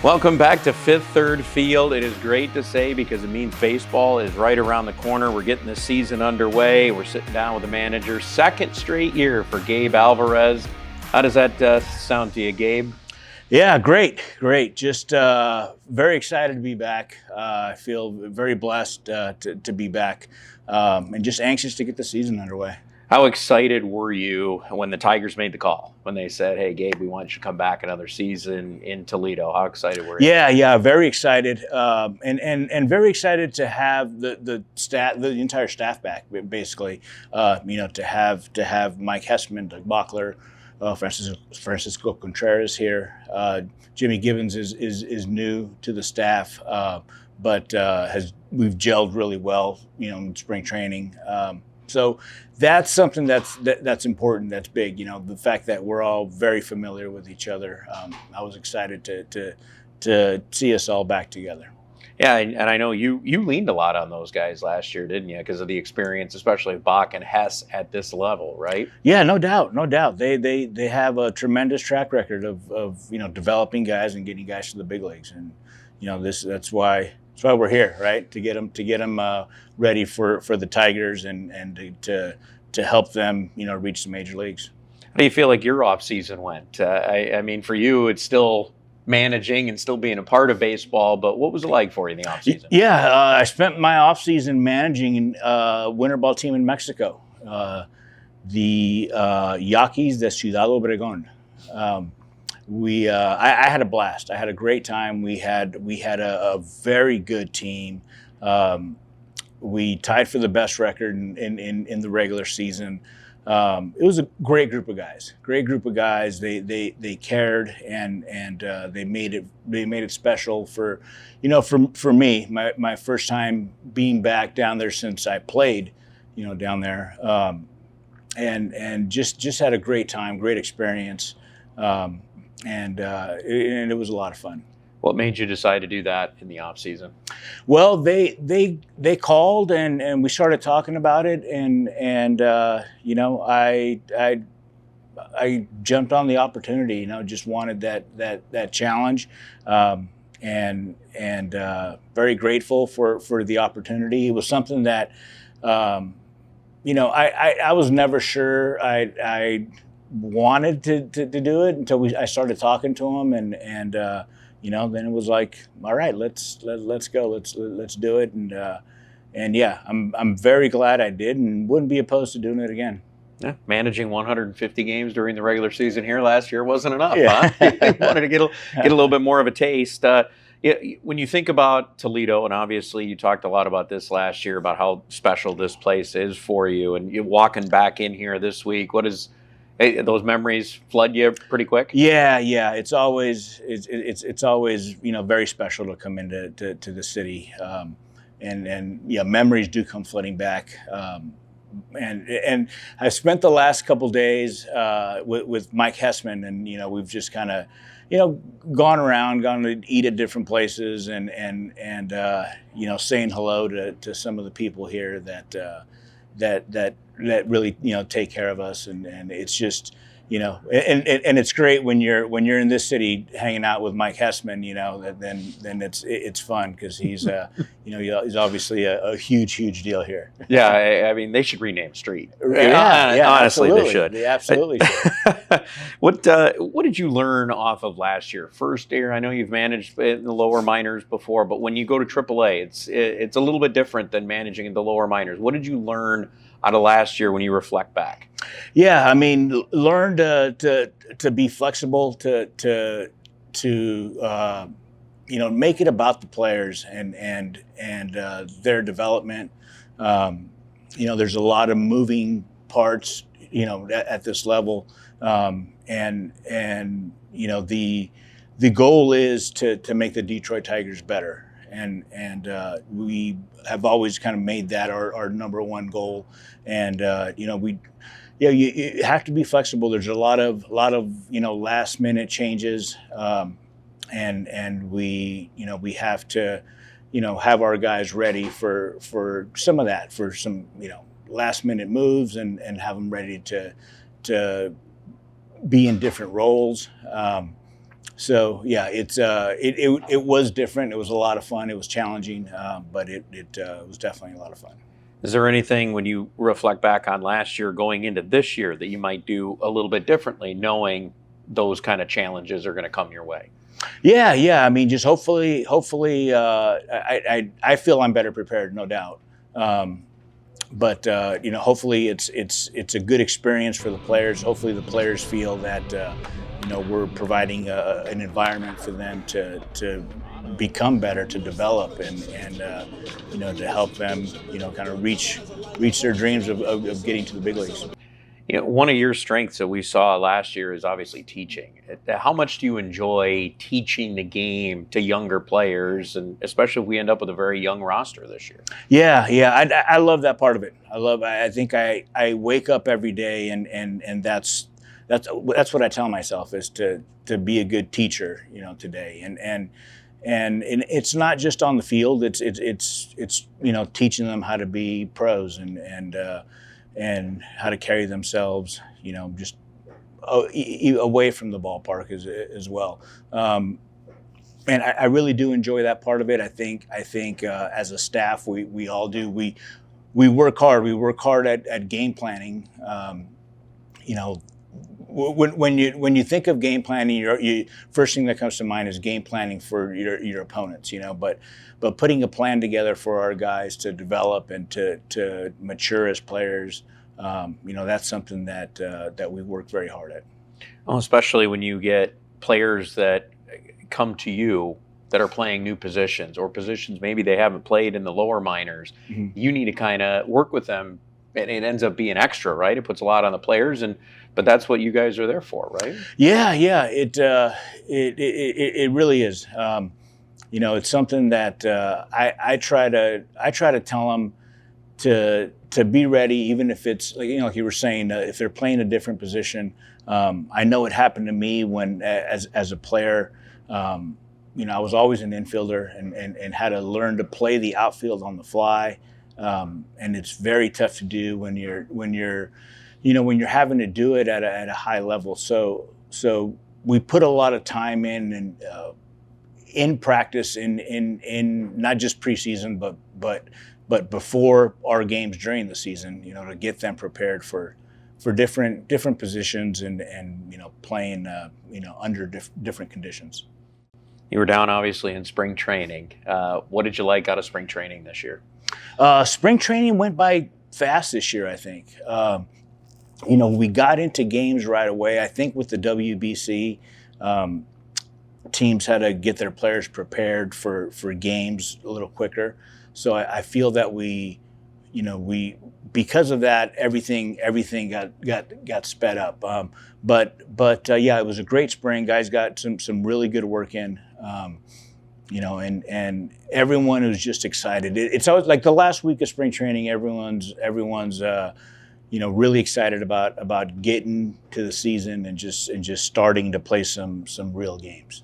Welcome back to Fifth Third Field. It is great to say because it means baseball is right around the corner. We're getting the season underway. We're sitting down with the manager. Second straight year for Gabe Alvarez. How does that sound to you, Gabe? Yeah, great. Just very excited to be back. I feel very blessed to be back and just anxious to get the season underway. How excited were you when the Tigers made the call? When they said, hey, Gabe, we want you to come back another season in Toledo. How excited were you? Yeah, very excited. And very excited to have the entire staff back, basically. To have Mike Hessman, Doug Bachler, Francisco Contreras here. Jimmy Gibbons is new to the staff, but we've gelled really well, in spring training. So that's something that's important. That's big. The fact that we're all very familiar with each other. I was excited to see us all back together. Yeah, and I know you leaned a lot on those guys last year, didn't you? Because of the experience, especially of Bach and Hess at this level, right? Yeah, no doubt. They have a tremendous track record of developing guys and getting guys to the big leagues, and that's why we're here, right? To get them ready for the Tigers and to help them reach the major leagues. How do you feel like your off season went? I mean, for you, it's still managing and still being a part of baseball, but what was it like for you in the offseason? Yeah, I spent my offseason managing a winter ball team in Mexico, the Yaquis de Ciudad Obregón. I had a blast. I had a great time. We had a very good team. We tied for the best record in the regular season. It was a great group of guys. They cared and they made it special for me. My first time being back down there since I played, down there, and just had a great time, great experience, and it was a lot of fun. What made you decide to do that in the off season? Well, they called and we started talking about it, and I jumped on the opportunity. Just wanted that challenge, and very grateful for the opportunity. It was something that I was never sure I wanted to do it until I started talking to him, and then it was like, all right, let's go, let's do it, and yeah, I'm very glad I did, and wouldn't be opposed to doing it again. Yeah, managing 150 games during the regular season here last year wasn't enough, huh? You wanted to get a little bit more of a taste. When you think about Toledo, and obviously you talked a lot about this last year, about how special this place is for you, and you're walking back in here this week, those memories flood you pretty quick? Yeah. It's always very special to come into the city, and memories do come flooding back. And I spent the last couple days with Mike Hessman, and we've just kind of gone to eat at different places, and saying hello to some of the people here that really take care of us, and it's just and it's great when you're in this city hanging out with Mike Hessman, then it's fun because he's he's obviously a huge deal here. Yeah, I mean they should rename the street. Yeah, honestly, absolutely. They should. They absolutely should. What did you learn off of last year? First year, I know you've managed in the lower minors before, but when you go to AAA, it's a little bit different than managing in the lower minors. What did you learn out of last year when you reflect back? Yeah, I mean, learn to be flexible, to make it about the players and their development. There's a lot of moving parts, at this level, and the goal is to make the Detroit Tigers better. And we have always kind of made that our number one goal. And you have to be flexible. There's a lot of last minute changes, and we have to have our guys ready for some of that, for some last minute moves, and have them ready to be in different roles. So yeah, it was different. It was a lot of fun. It was challenging, but it was definitely a lot of fun. Is there anything when you reflect back on last year going into this year that you might do a little bit differently, knowing those kind of challenges are going to come your way? Yeah. I mean, just hopefully, I feel I'm better prepared, no doubt. But hopefully it's a good experience for the players. Hopefully the players feel that we're providing an environment for them to become better, to develop, and to help them kind of reach their dreams of getting to the big leagues. One of your strengths that we saw last year is obviously teaching. How much do you enjoy teaching the game to younger players, and especially if we end up with a very young roster this year? Yeah, I love that part of it. I think I wake up every day, and that's what I tell myself is to be a good teacher, today, and it's not just on the field. It's teaching them how to be pros and how to carry themselves, just away from the ballpark as well. And I really do enjoy that part of it. I think as a staff, we all do. We work hard. We work hard at game planning. When you think of game planning, first thing that comes to mind is game planning for your opponents. But putting a plan together for our guys to develop and to mature as players, that's something that we work very hard at. Well, especially when you get players that come to you that are playing new positions or positions maybe they haven't played in the lower minors. Mm-hmm. You need to kind of work with them, and it ends up being extra, right? It puts a lot on the players, but that's what you guys are there for, right? Yeah. It really is. It's something that I try to tell them to be ready, even if it's like you were saying, if they're playing a different position. I know it happened to me when as a player. I was always an infielder and had to learn to play the outfield on the fly, and it's very tough to do when you're having to do it at a high level. So we put a lot of time in practice in not just preseason but before our games during the season, to get them prepared for different positions and playing under different conditions. You were down obviously in spring training. What did you like out of spring training this year? Spring training went by fast this year, I think. We got into games right away. I think with the WBC, teams had to get their players prepared for games a little quicker. So I feel that we because of that, everything got sped up. But it was a great spring. Guys got some really good work in. And everyone was just excited. It's always like the last week of spring training. Everyone's really excited about getting to the season and just starting to play some real games.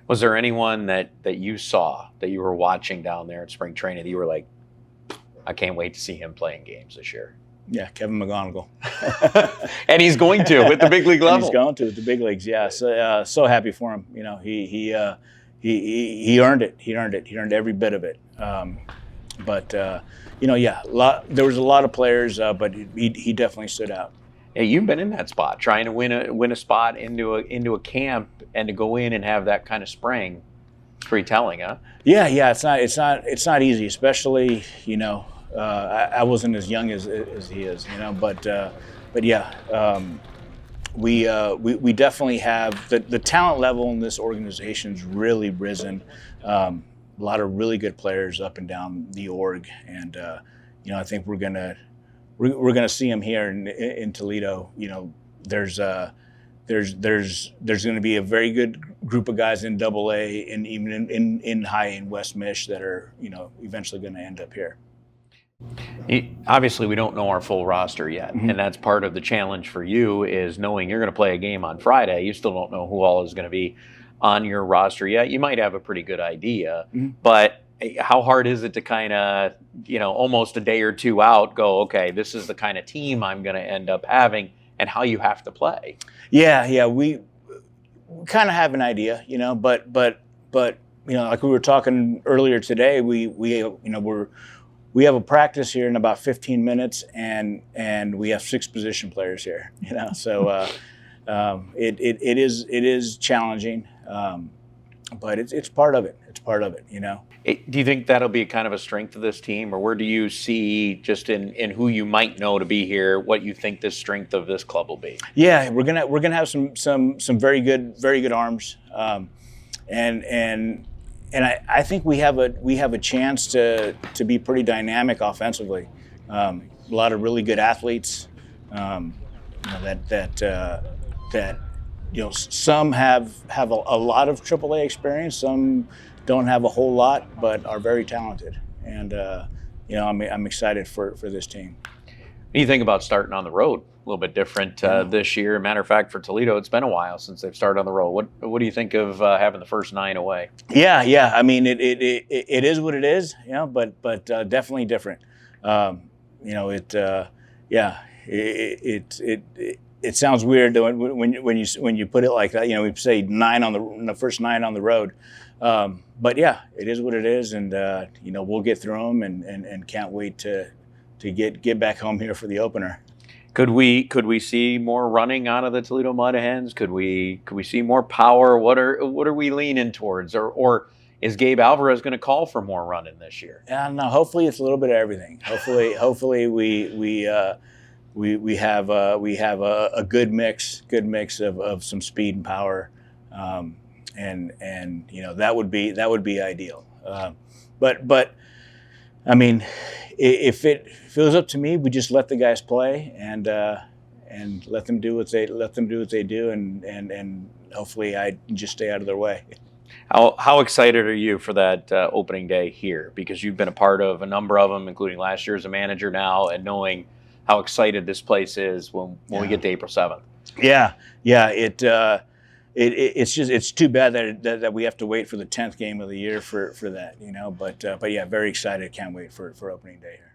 Was there anyone that you saw that you were watching down there at spring training that you were like, I can't wait to see him playing games this year? Yeah, Kevin McGonigal. And he's going to with the big league level. He's going to with the big leagues. Yeah, so happy for him. He earned it. He earned every bit of it. There was a lot of players, but he definitely stood out. Yeah, you've been in that spot, trying to win a spot into a camp, and to go in and have that kind of spring. It's pretty telling, huh? Yeah. It's not easy, especially I wasn't as young as he is, but yeah. We definitely have the talent level in this organization's really risen. A lot of really good players up and down the org, and I think we're gonna see them here in Toledo. There's going to be a very good group of guys in AA and even in high in West Mich that are eventually going to end up here. Obviously, we don't know our full roster yet, mm-hmm. and that's part of the challenge for you is knowing you're going to play a game on Friday. You still don't know who all is going to be on your roster yet. You might have a pretty good idea, mm-hmm. but how hard is it to kind of, almost a day or two out, go, okay, this is the kind of team I'm going to end up having, and how you have to play? Yeah. we kind of have an idea, but like we were talking earlier today, we have a practice here in about 15 minutes, and we have 6 position players here. So it is challenging, but it's part of it. It's part of it. Do you think that'll be kind of a strength of this team, or where do you see just in who you might know to be here, what you think the strength of this club will be? Yeah, we're gonna have some very good arms, and I think we have a chance to be pretty dynamic offensively. A lot of really good athletes. That some have a lot of AAA experience. Some don't have a whole lot, but are very talented. And I'm excited for this team. What do you think about starting on the road? A little bit different this year. Matter of fact, for Toledo, it's been a while since they've started on the road. What do you think of having the first 9 away? Yeah. I mean, it is what it is. But definitely different. It sounds weird when you put it like that. We say 9 the first 9 on the road. But yeah, it is what it is, and we'll get through them, and can't wait to get back home here for the opener. Could we see more running out of the Toledo Mud Hens? Could we see more power? What are we leaning towards, or is Gabe Alvarez going to call for more running this year? No. Hopefully, it's a little bit of everything. Hopefully we have a good mix of some speed and power, and that would be ideal. But I mean, if it was up to me, we just let the guys play and let them do what they do, and hopefully I just stay out of their way. How excited are you for that opening day here? Because you've been a part of a number of them, including last year as a manager now, and knowing how excited this place is when we get to April 7th. Yeah. It's too bad that we have to wait for the 10th game of the year for that, But yeah, very excited. Can't wait for opening day here.